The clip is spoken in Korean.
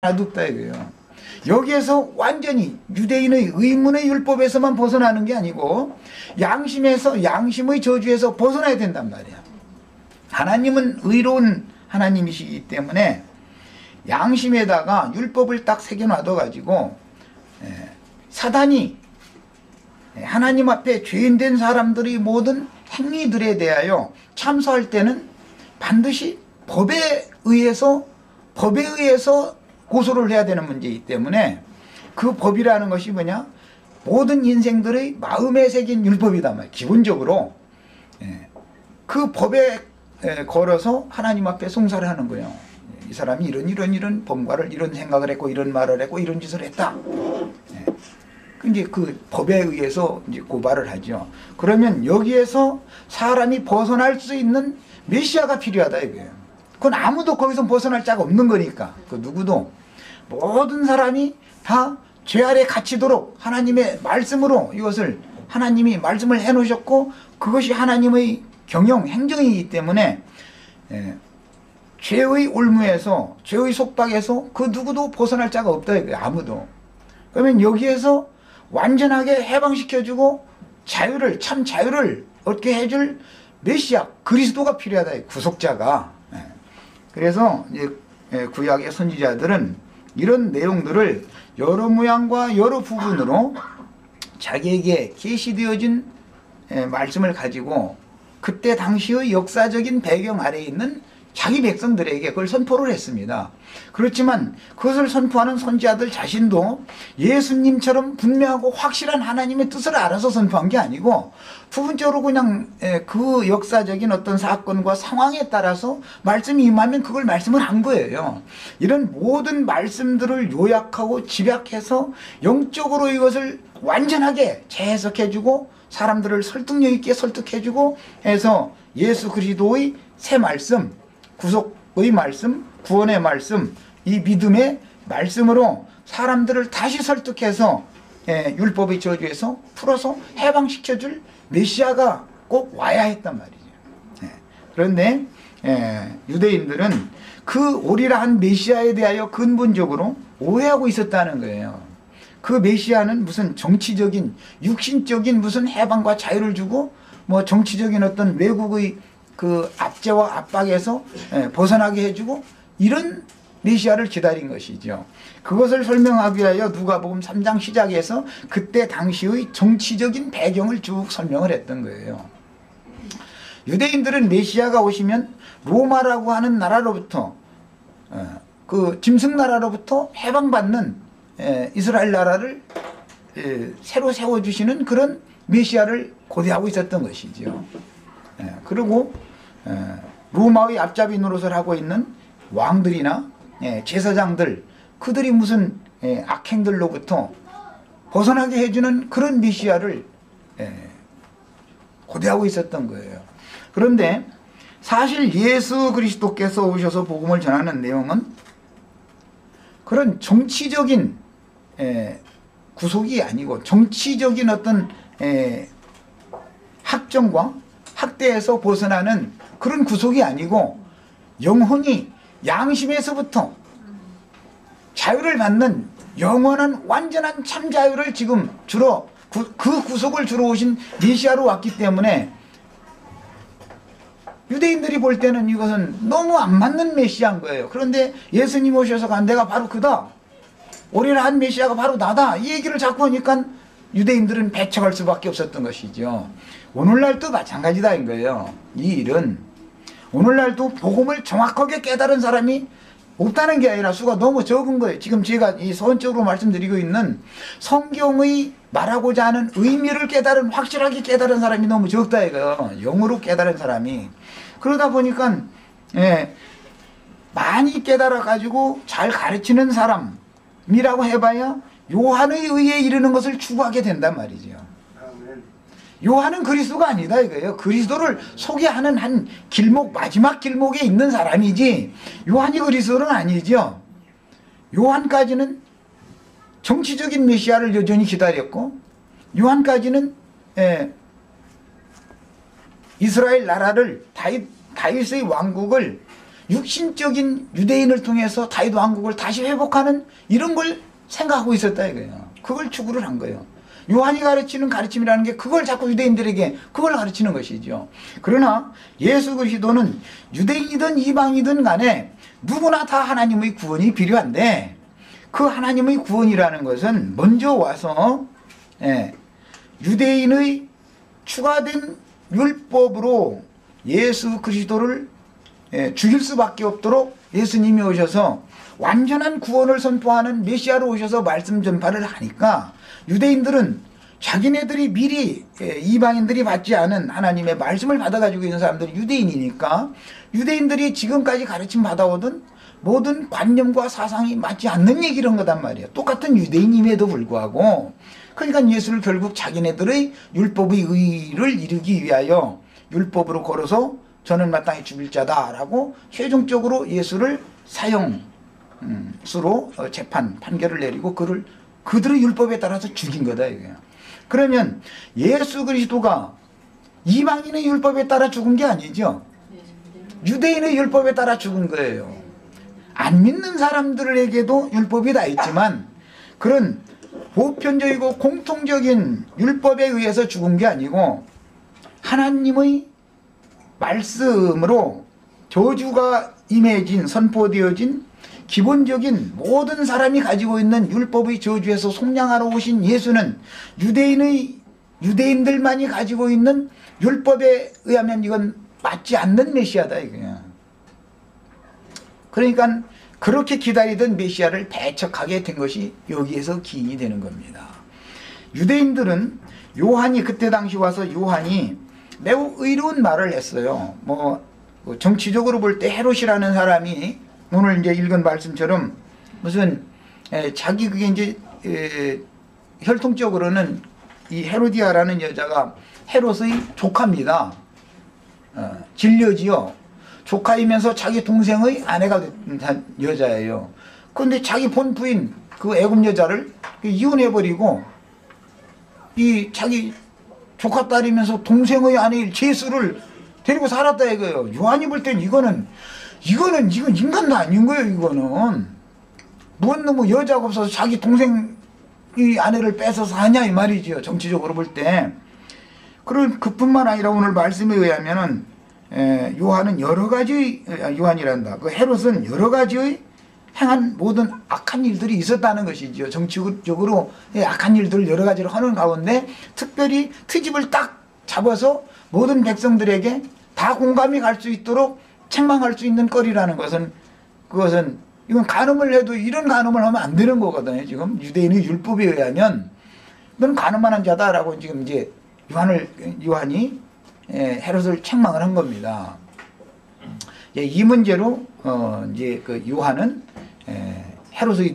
하나도 없다 이거예요. 여기에서 완전히 유대인의 의문의 율법에서만 벗어나는 게 아니고 양심의 저주에서 벗어나야 된단 말이야. 하나님은 의로운 하나님이시기 때문에 양심에다가 율법을 딱 새겨놔둬 가지고 사단이 하나님 앞에 죄인된 사람들의 모든 행위들에 대하여 참소할 때는 반드시 법에 의해서 고소를 해야 되는 문제이기 때문에 그 법이라는 것이 뭐냐? 모든 인생들의 마음에 새긴 율법이다 말이야. 기본적으로 그 법에 걸어서 하나님 앞에 송사를 하는 거예요. 이 사람이 이런 범과를 이런 생각을 했고 이런 말을 했고 이런 짓을 했다. 이제 그 법에 의해서 이제 고발을 하죠. 그러면 여기에서 사람이 벗어날 수 있는 메시아가 필요하다 이거예요. 그건 아무도 거기서 벗어날 자가 없는 거니까. 그 누구도 모든 사람이 다 죄 아래 갇히도록 하나님의 말씀으로 이것을 하나님이 말씀을 해놓으셨고 그것이 하나님의 경영 행정이기 때문에 죄의 올무에서 죄의 속박에서 그 누구도 벗어날 자가 없다 이거예요. 아무도. 그러면 여기에서 완전하게 해방시켜주고 참 자유를 얻게 해줄 메시아 그리스도가 필요하다. 구속자가. 그래서 이제 구약의 선지자들은 이런 내용들을 여러 모양과 여러 부분으로 자기에게 계시되어진 말씀을 가지고 그때 당시의 역사적인 배경 아래에 있는 자기 백성들에게 그걸 선포를 했습니다. 그렇지만 그것을 선포하는 선지자들 자신도 예수님처럼 분명하고 확실한 하나님의 뜻을 알아서 선포한 게 아니고 부분적으로 그냥 그 역사적인 어떤 사건과 상황에 따라서 말씀이 임하면 그걸 말씀을 한 거예요. 이런 모든 말씀들을 요약하고 집약해서 영적으로 이것을 완전하게 재해석해주고 사람들을 설득력 있게 설득해주고 해서 예수 그리스도의 새 말씀, 구속의 말씀, 구원의 말씀, 이 믿음의 말씀으로 사람들을 다시 설득해서 율법의 저주에서 풀어서 해방시켜줄 메시아가 꼭 와야 했단 말이죠. 그런데 유대인들은 그 오리라 한 메시아에 대하여 근본적으로 오해하고 있었다는 거예요. 그 메시아는 무슨 정치적인 육신적인 무슨 해방과 자유를 주고 뭐 정치적인 어떤 외국의 그 압제와 압박에서 벗어나게 해주고 이런 메시아를 기다린 것이죠. 그것을 설명하기 위하여 누가복음 3장 시작에서 그때 당시의 정치적인 배경을 쭉 설명을 했던 거예요. 유대인들은 메시아가 오시면 로마라고 하는 나라로부터 그 짐승나라로부터 해방받는 이스라엘 나라를 새로 세워주시는 그런 메시아를 고대하고 있었던 것이죠. 그리고 로마의 앞잡이 노릇을 하고 있는 왕들이나 제사장들 그들이 무슨 악행들로부터 벗어나게 해주는 그런 메시아를 고대하고 있었던 거예요. 그런데 사실 예수 그리스도께서 오셔서 복음을 전하는 내용은 그런 정치적인 구속이 아니고 정치적인 어떤 학정과 학대에서 벗어나는 그런 구속이 아니고 영혼이 양심에서부터 자유를 받는 영원한 완전한 참 자유를 지금 주로 그 구속을 주러 오신 메시아로 왔기 때문에 유대인들이 볼 때는 이것은 너무 안 맞는 메시아인 거예요. 그런데 예수님 오셔서 간 데가 바로 그다. 오리라 한 메시아가 바로 나다. 이 얘기를 자꾸 하니까 유대인들은 배척할 수밖에 없었던 것이죠. 오늘날도 마찬가지다인 거예요. 이 일은 오늘날도 복음을 정확하게 깨달은 사람이 없다는 게 아니라 수가 너무 적은 거예요. 지금 제가 이 서론적으로 말씀드리고 있는 성경의 말하고자 하는 의미를 확실하게 깨달은 사람이 너무 적다 이거예요. 영으로 깨달은 사람이. 그러다 보니까 많이 깨달아 가지고 잘 가르치는 사람이라고 해봐야 요한의 의에 이르는 것을 추구하게 된단 말이죠. 요한은 그리스도가 아니다 이거예요. 그리스도를 소개하는 한 길목, 마지막 길목에 있는 사람이지 요한이 그리스도는 아니죠. 요한까지는 정치적인 메시아를 여전히 기다렸고 요한까지는 이스라엘 나라를 다윗의 왕국을 육신적인 유대인을 통해서 다윗 왕국을 다시 회복하는 이런 걸 생각하고 있었다 이거예요. 그걸 추구를 한 거예요. 요한이 가르치는 가르침이라는 게 그걸 자꾸 유대인들에게 그걸 가르치는 것이죠. 그러나 예수 그리스도는 유대인이든 이방이든 간에 누구나 다 하나님의 구원이 필요한데 그 하나님의 구원이라는 것은 먼저 와서 유대인의 추가된 율법으로 예수 그리스도를 죽일 수밖에 없도록 예수님이 오셔서 완전한 구원을 선포하는 메시아로 오셔서 말씀 전파를 하니까 유대인들은 자기네들이 미리 이방인들이 받지 않은 하나님의 말씀을 받아가지고 있는 사람들이 유대인이니까 유대인들이 지금까지 가르침 받아오던 모든 관념과 사상이 맞지 않는 얘기를 한 거단 말이에요. 똑같은 유대인임에도 불구하고 그러니까 예수를 결국 자기네들의 율법의 의를 이루기 위하여 율법으로 걸어서 저는 마땅히 죽일 자다라고 최종적으로 예수를 사형수로 판결을 내리고 그들의 율법에 따라서 죽인 거다 이거야. 그러면 예수 그리스도가 이방인의 율법에 따라 죽은 게 아니죠. 유대인의 율법에 따라 죽은 거예요. 안 믿는 사람들에게도 율법이 다 있지만 그런 보편적이고 공통적인 율법에 의해서 죽은 게 아니고 하나님의 말씀으로 저주가 임해진 선포되어진 기본적인 모든 사람이 가지고 있는 율법의 저주에서 속량하러 오신 예수는 유대인들만이 가지고 있는 율법에 의하면 이건 맞지 않는 메시아다 이거야. 그러니까 그렇게 기다리던 메시아를 배척하게 된 것이 여기에서 기인이 되는 겁니다. 유대인들은 요한이 그때 당시 와서 요한이 매우 의로운 말을 했어요. 정치적으로 볼 때 헤롯이라는 사람이 오늘 이제 읽은 말씀처럼 무슨 자기 그게 이제 혈통적으로는 이 헤로디아라는 여자가 헤롯의 조카입니다. 진료지요. 조카이면서 자기 동생의 아내가 된 여자예요. 그런데 자기 본부인 그 애굽 여자를 이혼해버리고 이 자기 조카 딸이면서 동생의 아내일 제수를 데리고 살았다 이거예요. 요한이 볼 땐 이건 인간도 아닌 거예요. 이거는 뭔 놈의 여자가 없어서 자기 동생의 아내를 뺏어서 하냐 이 말이죠. 정치적으로 볼 때. 그런 그뿐만 아니라 오늘 말씀에 의하면은 요한은 여러 가지 요한이란다. 그 헤롯은 여러 가지의 행한 모든 악한 일들이 있었다는 것이죠. 정치적으로 악한 일들을 여러 가지를 하는 가운데 특별히 트집을 딱 잡아서 모든 백성들에게 다 공감이 갈 수 있도록 책망할 수 있는 거리라는 것은 그것은 이건 간음을 해도 이런 간음을 하면 안 되는 거거든요. 지금 유대인의 율법에 의하면 넌 간음하는 자다라고 지금 이제 요한이 헤롯을 책망을 한 겁니다. 이 문제로 이제 그 요한은 헤롯의